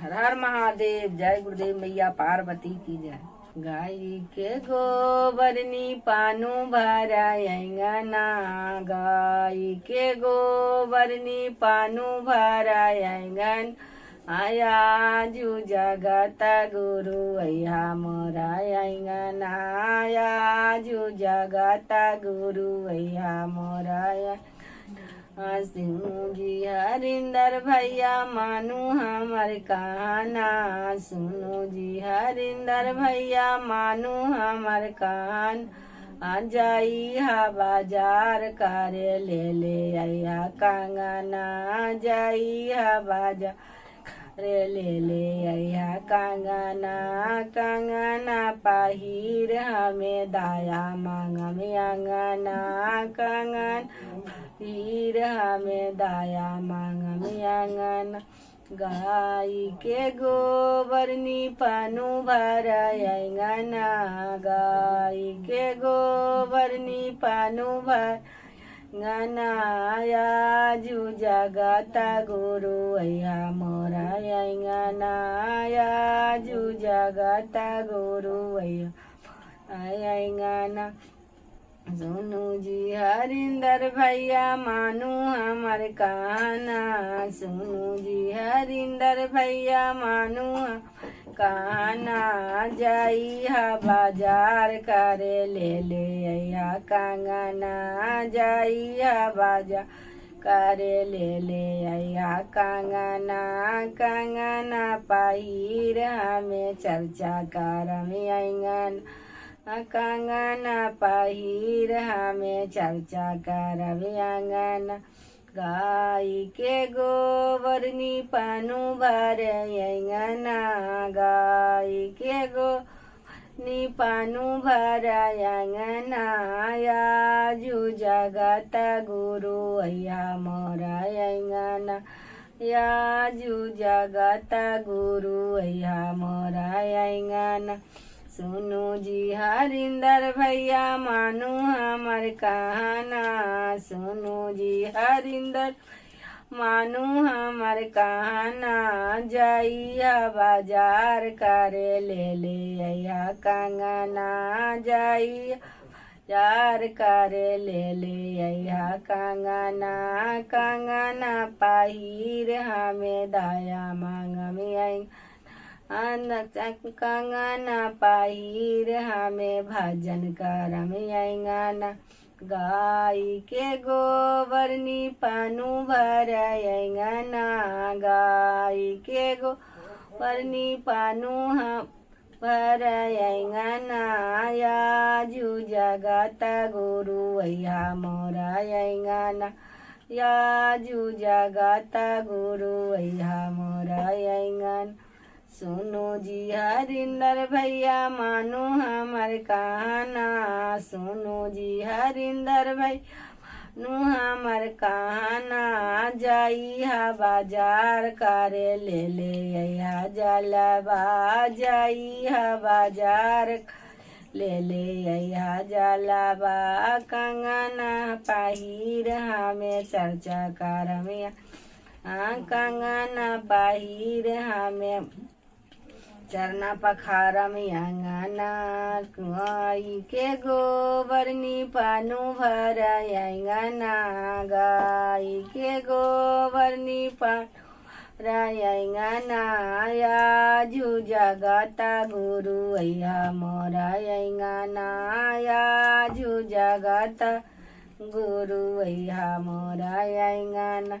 हर हर महादेव। जय गुरुदेव मैया पार्वती की जय। गाय के गोबर नी पानु भरायंगना, गाय के गोबर नी पानु भरायंगन। आया जू जगत गुरु अया मोरायंगना, आया जू जगत गुरु अया मोराय। सुनु जी हरिंदर भैया मानू हमर कहना, सुनु जी हरिंदर भैया मानू हमर कान। आ जाई हा बाजार करे ले आया कंगना, जाई हा बाजार करे ले आया कंगना। कंगना पहिर हमें दाया मांगम अंगना, कंगन हीर हमें दाया मांगम अंगन। गाय के गोबर नी पानु भरायंगना, गाय के गोबर नी पानु भरायंगना। या जू जगत गुरु अया मोरायंगना, या जू जगत गुरु अया मोरायंगना। सुनु जी हरिंदर भैया मानू हमर कहना, सुनु जी हरिंदर भैया मानू कहना। जाई हा बाजार करे ले आया कंगना, जाई हा बाजार करे ले आया कंगना। कंगना पहिर हमें चर्चा करम अंगन, कंगना पहिर हमें चर्चा करब अंगन। गाय के गोबर नी पानु भरायंगना, गाय के गोबर नी पानु भरायंगना। या जू जगत गुरु अया मोरायंगना, या जू जगत गुरु अया मोरायंगना। सुनु जी हरिंदर भैया मानू हमर कहना, सुनु जी हरिंदर मानू हमर कहना। जाई हा बाजार करे ले आया कंगना, जाई बाजार करे ले आया कंगना। कंगना पहिर हमें दाया मांगम कंगना पहिर हमें भजन करम अंगना। गाय के गोबर नी पानु भरायंगना, गाय के गोबर नी पानु भरायंगना। या जू जगत गुरु अया मोरायंगना, या जू जगत गुरु अया मोरायंगन। सुनु जी हरिंदर भैया मानू हमर कहना, सुनु जी हरिंदर भैया मानू हमर कहना। जाई हा बाजार करे ले आया जलवा, जाई हा बाजार ले आया जलवा। कंगना पहिर हमें चर्चा करम, कंगना पहिर हमें चरना पखारम अंगना। गाय के गोबर नी पानु भरायंगना, गाय के गोबर नी पानु भरायंगना। या जू जगत गुरु अया मोरायंगना, या जू जगत गुरु अया मोरायंगना।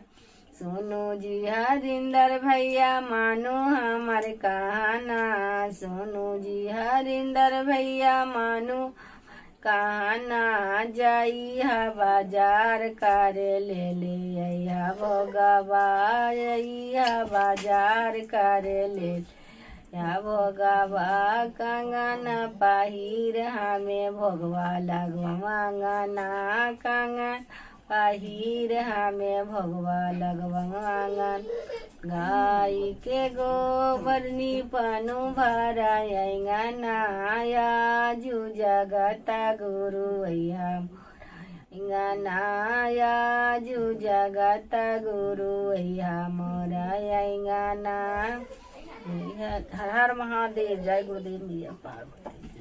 सुनु जी हरिंदर भैया मानू हमर कहना, सुनु जी हरिंदर भैया मानू कहना। जाई हा बाजार करे ले आया भोगवा, जाई हा बाजार करे ले आया भोगवा। कंगना पहिर हमें भोगवा लगवा अंगना, कंगन पहिर हमें भगवा लगवांगन। गाय के गोबर नी पानु भरायंगना, या जू जगत गुरु अया मोरायंगना, या जू जगत गुरु अया मोरायंगना। हर हर महादेव, जय गुरुदेव, मैया पार्वती।